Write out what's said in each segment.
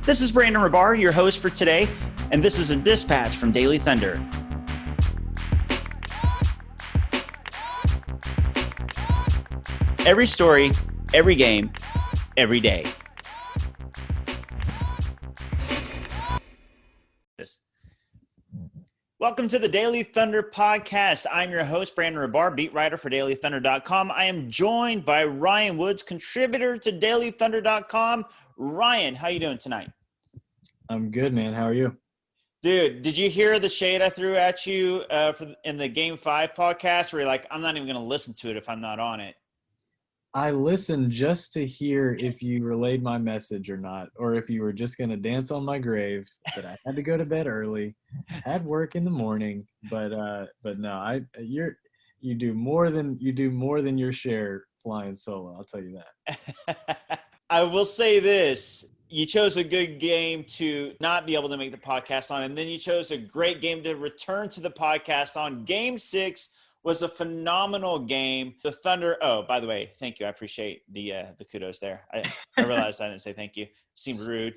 This is Brandon Rabar, your host for today, and this is a dispatch from Daily Thunder. Every story, every game, every day. Welcome to the Daily Thunder podcast. I'm your host, Brandon Rabar, beat writer for dailythunder.com. I am joined by Ryan Woods, contributor to dailythunder.com. Ryan, how you doing tonight? I'm good, man. How are you? Dude, did you hear the shade I threw at you in the Game 5 podcast where you're like, I'm not even going to listen to it if I'm not on it? I listened just to hear if you relayed my message or not, or if you were just going to dance on my grave, that I had to go to bed early, had work in the morning, but no, you do more than your share flying solo. I'll tell you that. I will say this. You chose a good game to not be able to make the podcast on, and then you chose a great game to return to the podcast on. Game 6 was a phenomenal game. The Thunder – oh, by the way, thank you. I appreciate the kudos there. I realized I didn't say thank you. Seemed rude.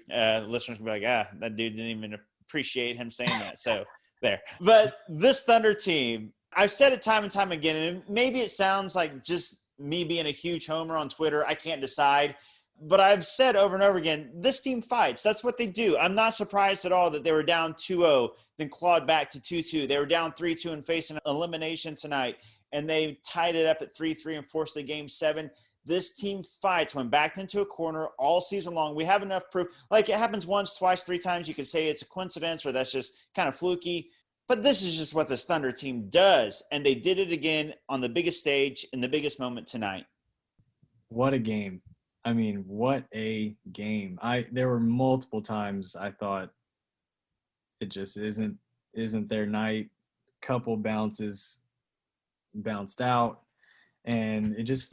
Listeners can be like, that dude didn't even appreciate him saying that. So there. But this Thunder team, I've said it time and time again, and maybe it sounds like just me being a huge homer on Twitter. I can't decide. But I've said over and over again, this team fights. That's what they do. I'm not surprised at all that they were down 2-0, then clawed back to 2-2. They were down 3-2 and facing elimination tonight, and they tied it up at 3-3 and forced the Game 7. This team fights when backed into a corner all season long. We have enough proof. Like, it happens once, twice, 3 times. You could say it's a coincidence or that's just kind of fluky. But this is just what this Thunder team does, and they did it again on the biggest stage in the biggest moment tonight. What a game. I mean, what a game. There were multiple times I thought it just isn't their night. Couple bounces bounced out, and it just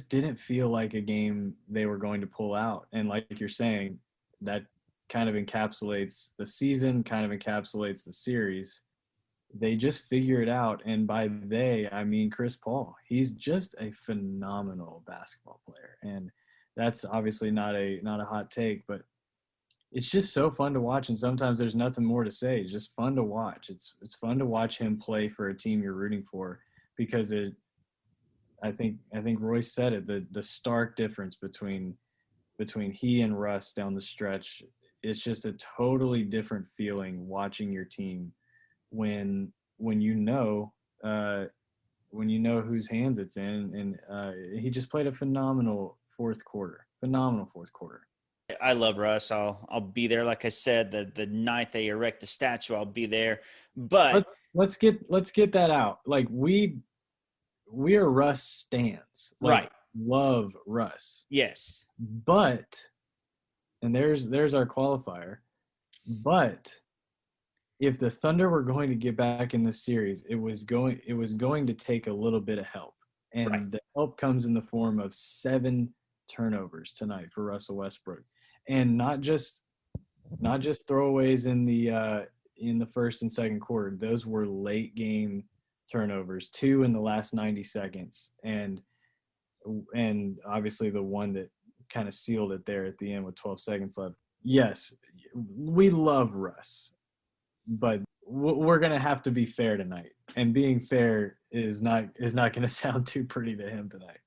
didn't feel like a game they were going to pull out. And like you're saying, that kind of encapsulates the season, kind of encapsulates the series. They just figure it out, and by they, I mean Chris Paul. He's just a phenomenal basketball player, and that's obviously not a hot take, but it's just so fun to watch. And sometimes there's nothing more to say. It's just fun to watch. It's fun to watch him play for a team you're rooting for, because I think Royce said it, the stark difference between he and Russ down the stretch. It's just a totally different feeling watching your team when you know whose hands it's in. And he just played a phenomenal fourth quarter. I love Russ. I'll be there. Like I said, the night they erect a statue, I'll be there. But let's get that out. Like, we are Russ stans. Like, right. Love Russ. Yes. But, and there's our qualifier. But if the Thunder were going to get back in this series, it was going to take a little bit of help. And right. The help comes in the form of 7 turnovers tonight for Russell Westbrook, and not just throwaways in the first and second quarter. Those were late game turnovers, 2 in the last 90 seconds, and obviously the one that kind of sealed it there at the end with 12 seconds left. Yes, we love Russ, but we're going to have to be fair tonight, and being fair is not going to sound too pretty to him tonight.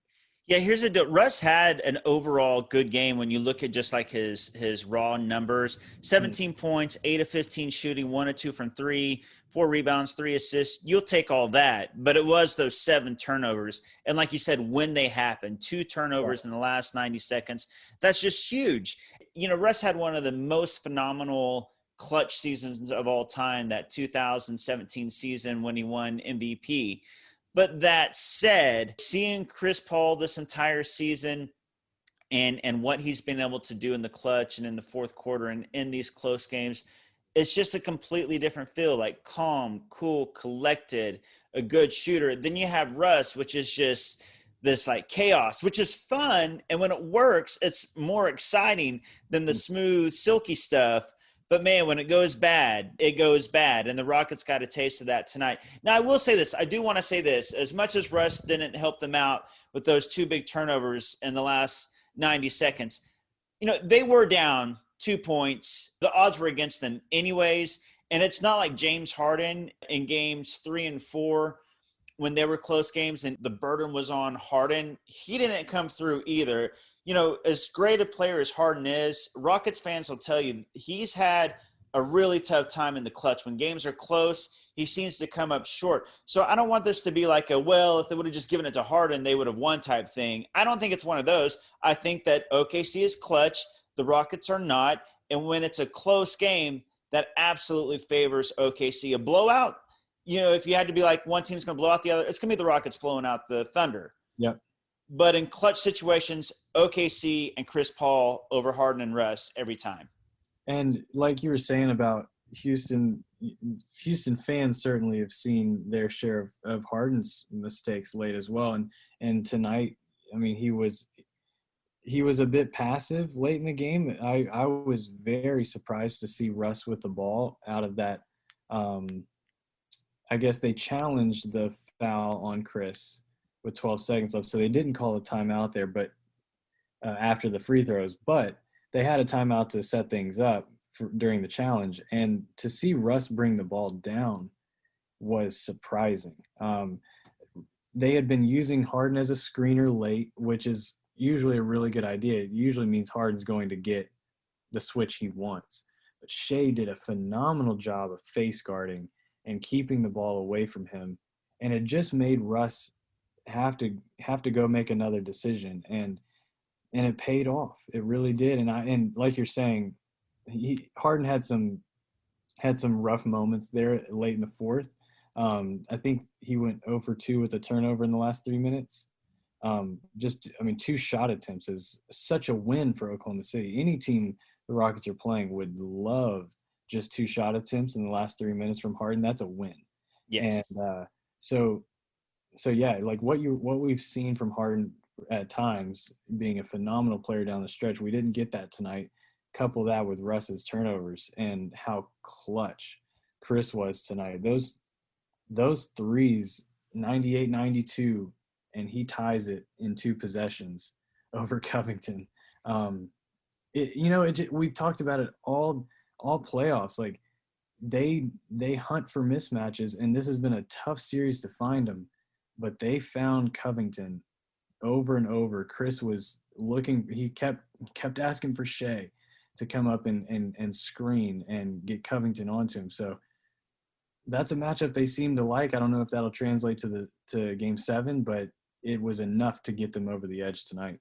Yeah, here's the deal. Russ had an overall good game when you look at just like his raw numbers. 17 points, 8 of 15 shooting, 1 of 2 from 3, 4 rebounds, 3 assists. You'll take all that. But it was those 7 turnovers. And like you said, when they happened, 2 turnovers in the last 90 seconds, that's just huge. You know, Russ had one of the most phenomenal clutch seasons of all time, that 2017 season when he won MVP. But that said, seeing Chris Paul this entire season and what he's been able to do in the clutch and in the fourth quarter and in these close games, it's just a completely different feel, like calm, cool, collected, a good shooter. Then you have Russ, which is just this like chaos, which is fun. And when it works, it's more exciting than the smooth, silky stuff. But, man, when it goes bad, it goes bad. And the Rockets got a taste of that tonight. Now, I will say this. I do want to say this. As much as Russ didn't help them out with those 2 big turnovers in the last 90 seconds, you know, they were down 2 points. The odds were against them anyways. And it's not like James Harden in games 3 and 4 when they were close games and the burden was on Harden. He didn't come through either. As great a player as Harden is, Rockets fans will tell you he's had a really tough time in the clutch. When games are close, he seems to come up short. So I don't want this to be like if they would have just given it to Harden, they would have won type thing. I don't think it's one of those. I think that OKC is clutch. The Rockets are not. And when it's a close game, that absolutely favors OKC. A blowout, if you had to be like one team's going to blow out the other, it's going to be the Rockets blowing out the Thunder. Yep. But in clutch situations, OKC and Chris Paul over Harden and Russ every time. And like you were saying about Houston fans certainly have seen their share of Harden's mistakes late as well. And tonight, I mean, he was a bit passive late in the game. I was very surprised to see Russ with the ball out of that. I guess they challenged the foul on Chris with 12 seconds left, so they didn't call a timeout there, but after the free throws. But they had a timeout to set things up during the challenge, and to see Russ bring the ball down was surprising. They had been using Harden as a screener late, which is usually a really good idea. It usually means Harden's going to get the switch he wants. But Shea did a phenomenal job of face guarding and keeping the ball away from him, and it just made Russ have to go make another decision, and it paid off. It really did. And like you're saying, Harden had some rough moments there late in the fourth. I think he went 0 for 2 with a turnover in the last 3 minutes. 2 shot attempts is such a win for Oklahoma City. Any team the Rockets are playing would love just 2 shot attempts in the last 3 minutes from Harden. That's a win. Yes. And so yeah, like what we've seen from Harden at times being a phenomenal player down the stretch, we didn't get that tonight. Couple that with Russ's turnovers and how clutch Chris was tonight. Those threes, 98-92, and he ties it in 2 possessions over Covington. We've talked about it all playoffs. Like they hunt for mismatches, and this has been a tough series to find them, but they found Covington over and over. Chris was looking, he kept asking for Shea to come up and screen and get Covington onto him. So that's a matchup they seem to like. I don't know if that'll translate to Game 7, but it was enough to get them over the edge tonight.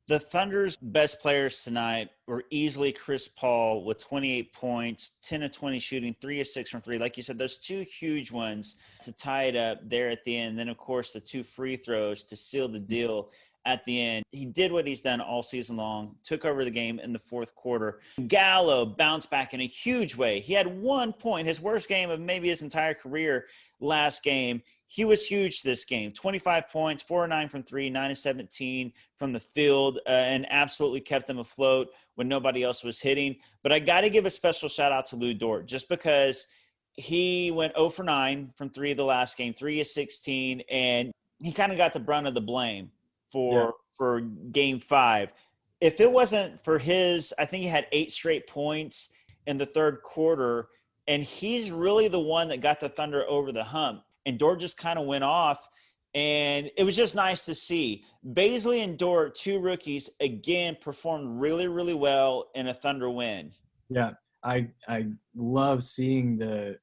The Thunder's best players tonight were easily Chris Paul with 28 points, 10 of 20 shooting, 3 of 6 from 3. Like you said, those 2 huge ones to tie it up there at the end. Then, of course, the 2 free throws to seal the deal at the end. He did what he's done all season long, took over the game in the fourth quarter. Gallo bounced back in a huge way. He had 1 point, his worst game of maybe his entire career last game. He was huge this game. 25 points, 4 of 9 from 3, 9 of 17 from the field, and absolutely kept them afloat when nobody else was hitting. But I got to give a special shout out to Lou Dort just because he went 0 for 9 from 3 the last game, 3 of 16, and he kind of got the brunt of the blame for Game 5. If it wasn't for I think he had 8 straight points in the third quarter, and he's really the one that got the Thunder over the hump. And Dort just kind of went off, and it was just nice to see. Baisley and Dort, 2 rookies, again performed really, really well in a Thunder win. Yeah, I love seeing the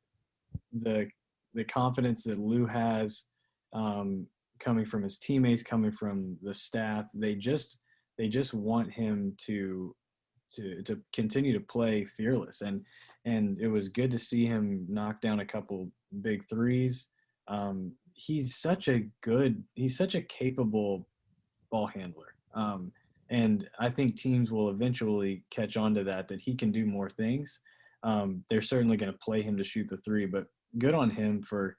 confidence that Lou has coming from his teammates, coming from the staff. They just want him to continue to play fearless, and it was good to see him knock down a couple big threes. He's such a capable ball handler. And I think teams will eventually catch on to that he can do more things. They're certainly going to play him to shoot the 3, but good on him for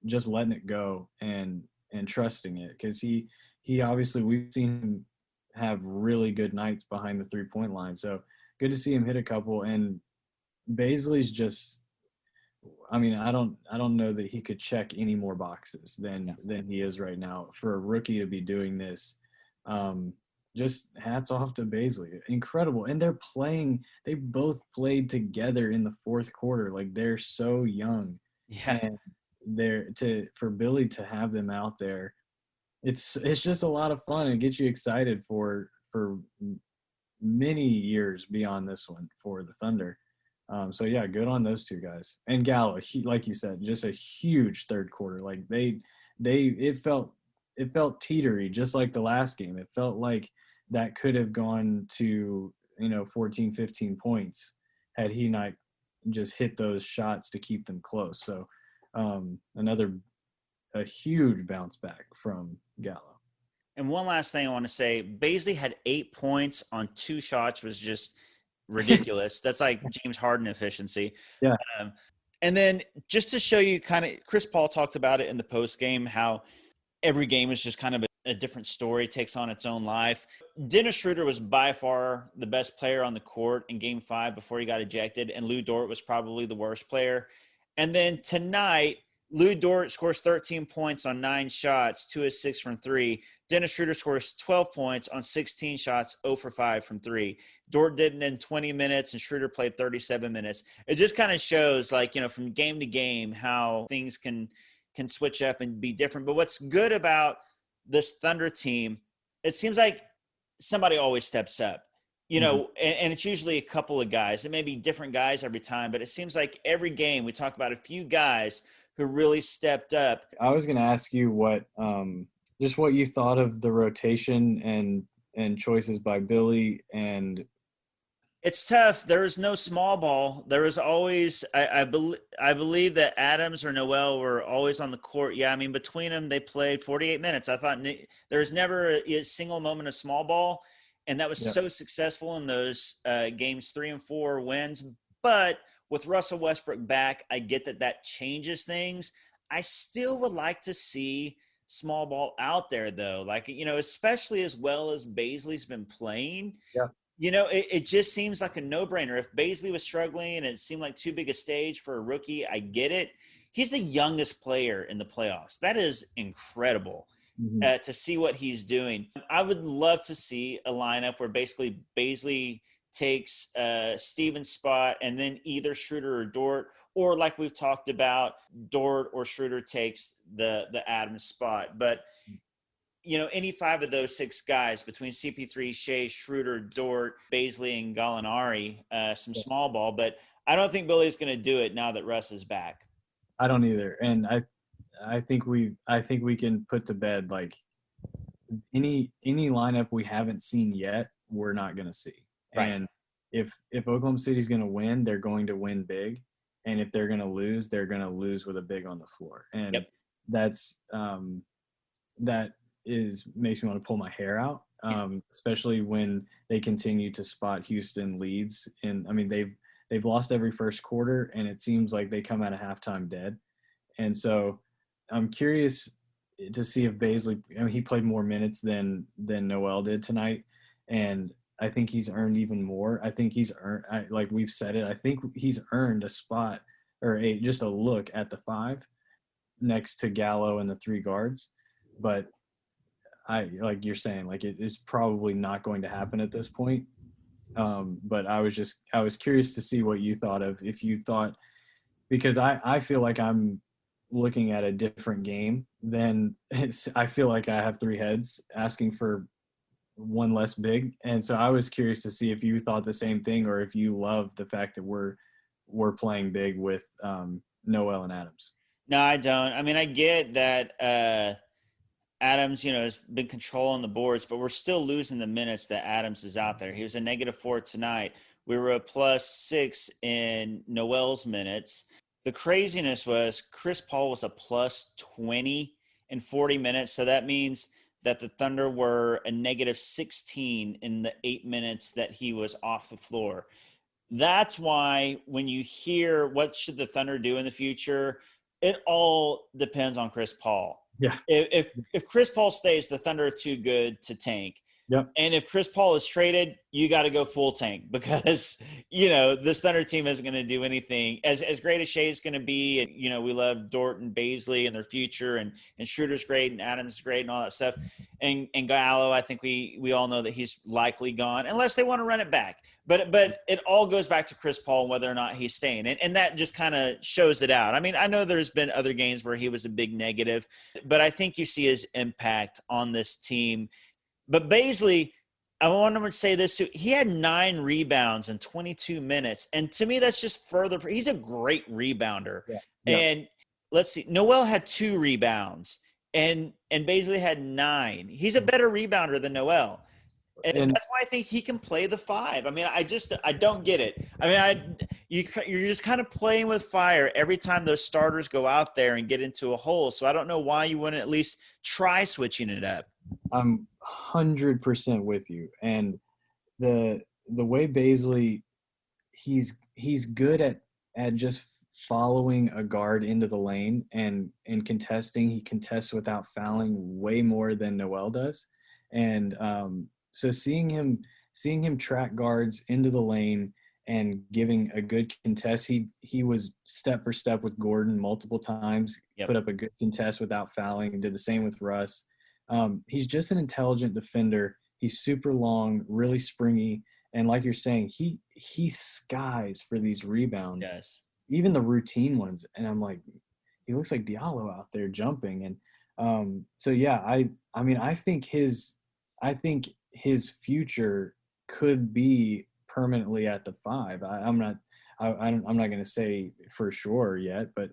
just letting it go and trusting it. Cause he obviously, we've seen him have really good nights behind the 3-point line. So good to see him hit a couple. And Baisley's just, I mean, I don't know that he could check any more boxes than he is right now for a rookie to be doing this. just hats off to Baisley. Incredible. And they both played together in the fourth quarter. Like, they're so young. Yeah. And for Billy to have them out there, it's just a lot of fun. It gets you excited for many years beyond this one for the Thunder. So yeah, good on those two guys. And Gallo, like you said, just a huge third quarter. Like it felt teetery, just like the last game. It felt like that could have gone to 14, 15 points had he not just hit those shots to keep them close. So a huge bounce back from Gallo. And one last thing I want to say, Baisley had 8 points on 2 shots, was just ridiculous. That's like James Harden efficiency. Yeah. And then just to show you kind of, Chris Paul talked about it in the post game, how every game is just kind of a different story, takes on its own life. Dennis Schroeder was by far the best player on the court in game 5 before he got ejected. And Lou Dort was probably the worst player. And then tonight, Lou Dort scores 13 points on 9 shots, 2 of 6 from 3. Dennis Schroeder scores 12 points on 16 shots, 0 for 5 from 3. Dort did it in 20 minutes, and Schroeder played 37 minutes. It just kind of shows, like, from game to game, how things can switch up and be different. But what's good about this Thunder team, it seems like somebody always steps up. And it's usually a couple of guys. It may be different guys every time, but it seems like every game we talk about a few guys who really stepped up. I was going to ask you what you thought of the rotation and choices by Billy. And it's tough. There is no small ball. There is always, I believe that Adams or Noel were always on the court. Yeah, I mean, between them, they played 48 minutes. I thought there was never a single moment of small ball, and that was so successful in those games 3 and 4 wins. But with Russell Westbrook back, I get that changes things. I still would like to see small ball out there, though. Like, especially as well as Baisley's been playing. Yeah. It just seems like a no-brainer. If Baisley was struggling and it seemed like too big a stage for a rookie, I get it. He's the youngest player in the playoffs. That is incredible to see what he's doing. I would love to see a lineup where basically Baisley takes Steven's spot, and then either Schroeder or Dort, or like we've talked about, Dort or Schroeder takes the Adams spot. But any 5 of those 6 guys between CP3, Shea, Schroeder, Dort, Baisley, and Gallinari, some small ball. But I don't think Billy's going to do it now that Russ is back. I don't either, and I think we can put to bed, like, any lineup we haven't seen yet, we're not going to see. Right. And if Oklahoma City's going to win, they're going to win big. And if they're going to lose, they're going to lose with a big on the floor. And that's that makes me want to pull my hair out, especially when they continue to spot Houston leads. And I mean, they've lost every first quarter, and it seems like they come out of halftime dead. And so I'm curious to see if Baisley, he played more minutes than Noel did tonight. And I think he's earned even more. I think he's earned, like we've said it, I think he's earned a spot or just a look at the 5 next to Gallo and the 3 guards. But like you're saying, like it's probably not going to happen at this point. But I was curious to see what you thought of, if you thought, because I feel like I'm looking at a different game than I feel like I have 3 heads asking for one less big. And so I was curious to see if you thought the same thing, or if you love the fact that we're playing big with Noel and Adams. No, I don't. I mean, I get that Adams, has been controlling the boards, but we're still losing the minutes that Adams is out there. He was a -4 tonight. We were a +6 in Noel's minutes. The craziness was Chris Paul was a +20 in 40 minutes. So that means that the Thunder were a -16 in the 8 minutes that he was off the floor. That's why when you hear what should the Thunder do in the future, it all depends on Chris Paul. Yeah. If Chris Paul stays, the Thunder are too good to tank. Yep. And if Chris Paul is traded, you got to go full tank because, this Thunder team isn't going to do anything. As great as Shea's going to be, and, we love Dort and Baisley and their future, and Schroeder's great and Adams great and all that stuff. And Gallo, I think we all know that he's likely gone unless they want to run it back. But it all goes back to Chris Paul and whether or not he's staying. And that just kind of shows it out. I mean, I know there's been other games where he was a big negative, but I think you see his impact on this team. But Baisley, I want to say this too. He had 9 rebounds in 22 minutes. And to me, that's just further. He's a great rebounder. Yeah. And let's see. Noel had 2 rebounds and Baisley had 9. He's a better rebounder than Noel. And that's why I think he can play the 5. I mean, I don't get it. I mean, you're just kind of playing with fire every time those starters go out there and get into a hole. So I don't know why you wouldn't at least try switching it up. I'm 100% with you. And the way Baisley, he's good at just following a guard into the lane and contesting. He contests without fouling way more than Noel does. And so seeing him track guards into the lane and giving a good contest, he was step for step with Gordon multiple times, put up a good contest without fouling, and did the same with Russ. He's just an intelligent defender. He's super long, really springy, and like you're saying, he skies for these rebounds. Yes. Even the routine ones, and I'm like, he looks like Diallo out there jumping. And so yeah, I mean I think his future could be permanently at the 5. I'm not going to say for sure yet, but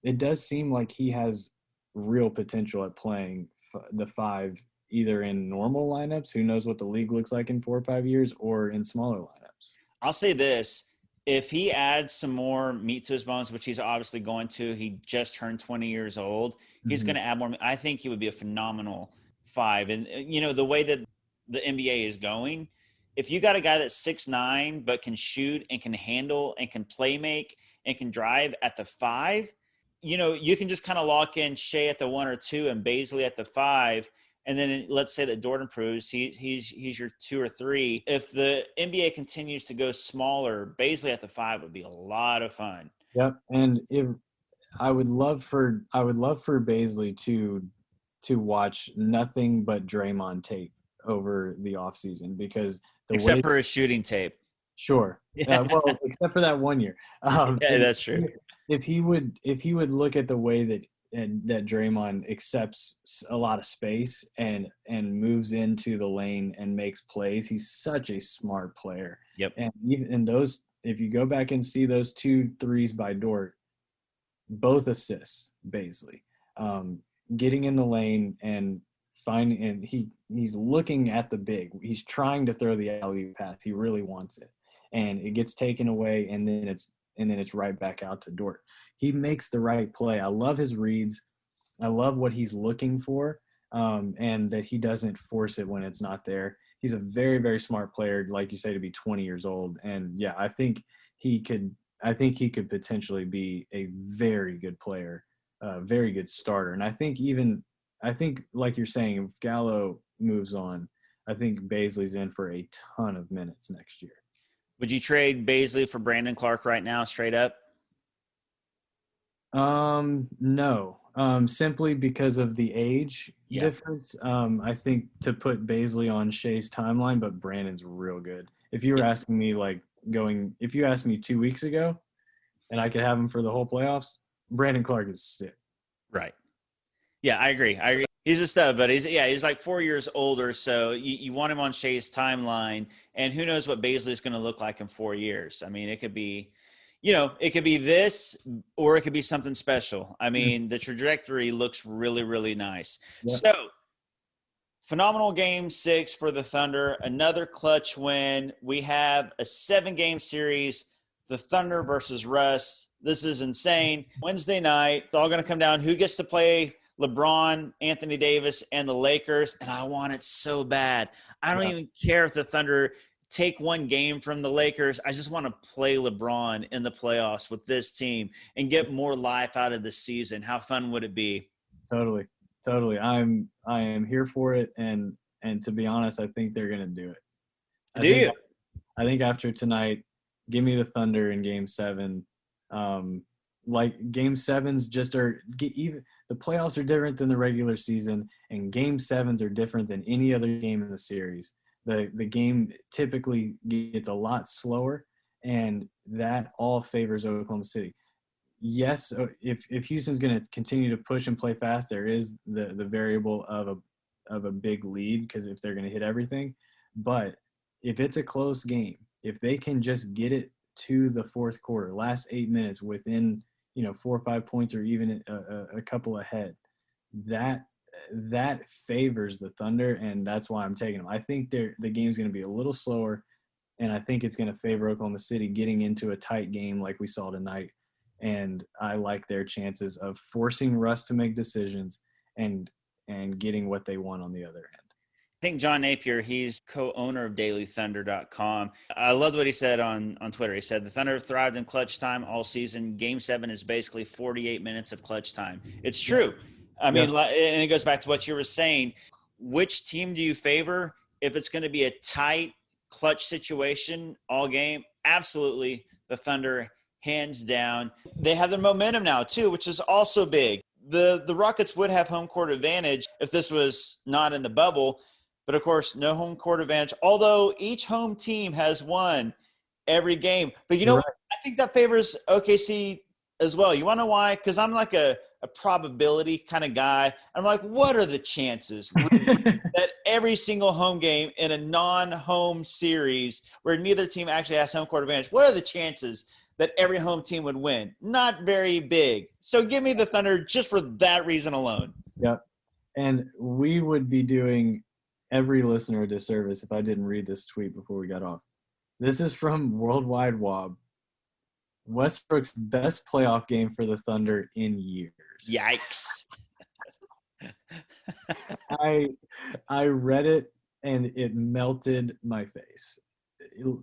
it does seem like he has real potential at playing the 5, either in normal lineups, who knows what the league looks like in 4 or 5 years, or in smaller lineups. I'll say this. If he adds some more meat to his bones, which he's obviously going to, he just turned 20 years old. He's going to add more. I think he would be a phenomenal 5. And, the way that the NBA is going, if you got a guy that's 6'9", but can shoot and can handle and can play make and can drive at the 5, you can just kind of lock in Shea at the 1 or 2 and Baisley at the 5. And then let's say that Dort improves, he's your 2 or 3. If the NBA continues to go smaller, Baisley at the 5 would be a lot of fun. Yep. And I would love for Baisley to watch nothing but Draymond tape over the offseason, because except for his shooting tape. Sure. Well, except for that 1 year. Yeah, that's true. If he would look at the way that Draymond accepts a lot of space and moves into the lane and makes plays, he's such a smart player. Yep. And even in those, if you go back and see those 2 threes by Dort, both assists, Baisley, getting in the lane and finding, and he's looking at the big. He's trying to throw the alley-oop pass. He really wants it, and it gets taken away, and then it's right back out to Dort. He makes the right play. I love his reads. I love what he's looking for, and that he doesn't force it when it's not there. He's a very, very smart player, like you say, to be 20 years old. And yeah, I think he could potentially be a very good player, a very good starter. And I think like you're saying, if Gallo moves on, I think Baisley's in for a ton of minutes next year. Would you trade Baisley for Brandon Clark right now, straight up? No. Simply because of the age difference. I think to put Baisley on Shea's timeline, but Brandon's real good. If you were asking me if you asked me 2 weeks ago and I could have him for the whole playoffs, Brandon Clark is sick. Right. Yeah, I agree. He's a stud, but he's like 4 years older. So you want him on Shea's timeline, and who knows what Baisley is going to look like in 4 years. I mean, it could be, it could be this, or it could be something special. I mean, the trajectory looks really, really nice. Yeah. So phenomenal game 6 for the Thunder. Another clutch win. We have a 7-game series, the Thunder versus Russ. This is insane. Wednesday night, it's all going to come down. Who gets to play LeBron, Anthony Davis, and the Lakers? And I want it so bad. I don't even care if the Thunder take one game from the Lakers. I just want to play LeBron in the playoffs with this team and get more life out of the season. How fun would it be? Totally. I am here for it, and And to be honest, I think they're going to do it. I think after tonight, give me the Thunder in Game 7. Like Game 7s just are even the playoffs are different than the regular season, and Game 7s are different than any other game in the series. The game typically gets a lot slower, and that all favors Oklahoma City. Yes, if Houston's going to continue to push and play fast, there is the variable of a big lead, because if they're going to hit everything. But if it's a close game, if they can just get it to the fourth quarter, last 8 minutes within 4 or 5 points, or even a couple ahead, that favors the Thunder, and that's why I'm taking them. I think the game's going to be a little slower, and I think it's going to favor Oklahoma City getting into a tight game like we saw tonight. And I like their chances of forcing Russ to make decisions and getting what they want on the other end. I think John Napier, he's co-owner of DailyThunder.com. I loved what he said on Twitter. He said, the Thunder have thrived in clutch time all season. Game 7 is basically 48 minutes of clutch time. It's true. I mean, and it goes back to what you were saying. Which team do you favor? If it's going to be a tight clutch situation all game, absolutely the Thunder, hands down. They have their momentum now too, which is also big. The Rockets would have home court advantage if this was not in the bubble. But, of course, no home court advantage, although each home team has won every game. But, you know, right. I think that favors OKC as well. You want to know why? Because I'm like a probability kind of guy. I'm like, what are the chances that every single home game in a non-home series where neither team actually has home court advantage, what are the chances that every home team would win? Not very big. So give me the Thunder just for that reason alone. Yep. And we would be doing – every listener a disservice if I didn't read this tweet before we got off. This is from Worldwide Wob. Westbrook's best playoff game for the Thunder in years. Yikes. I read it and it melted my face.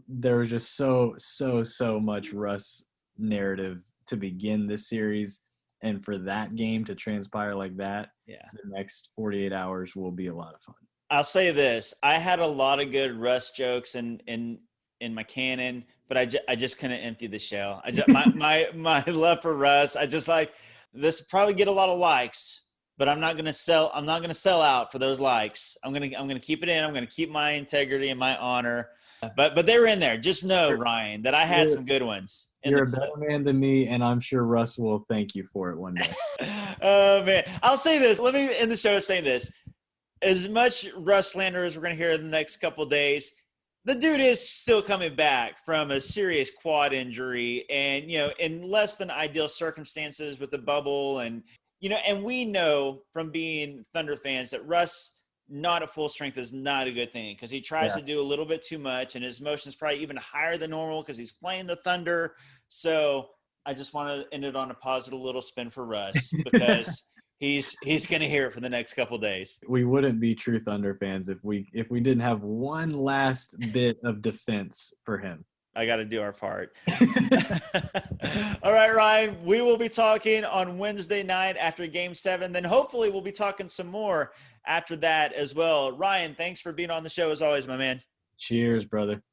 There was just so much Russ narrative to begin this series, and for that game to transpire like that, the next 48 hours will be a lot of fun. I'll say this. I had a lot of good Russ jokes in my canon, but I just couldn't empty the shell. My love for Russ, I just like this probably get a lot of likes, but I'm not gonna sell out for those likes. I'm gonna keep it in. I'm gonna keep my integrity and my honor. But they were in there. Just know, Ryan, that I had some good ones. You're a better man than me, and I'm sure Russ will thank you for it one day. Oh man. I'll say this. Let me end the show saying this. As much Russ slander as we're going to hear in the next couple of days, the dude is still coming back from a serious quad injury, and in less than ideal circumstances with the bubble, and and we know from being Thunder fans that Russ not at full strength is not a good thing, because he tries to do a little bit too much, and his motion is probably even higher than normal because he's playing the Thunder. So I just want to end it on a positive little spin for Russ, because He's going to hear it for the next couple of days. We wouldn't be true Thunder fans if we didn't have one last bit of defense for him. I got to do our part. All right, Ryan, we will be talking on Wednesday night after Game 7. Then hopefully we'll be talking some more after that as well. Ryan, thanks for being on the show as always, my man. Cheers, brother.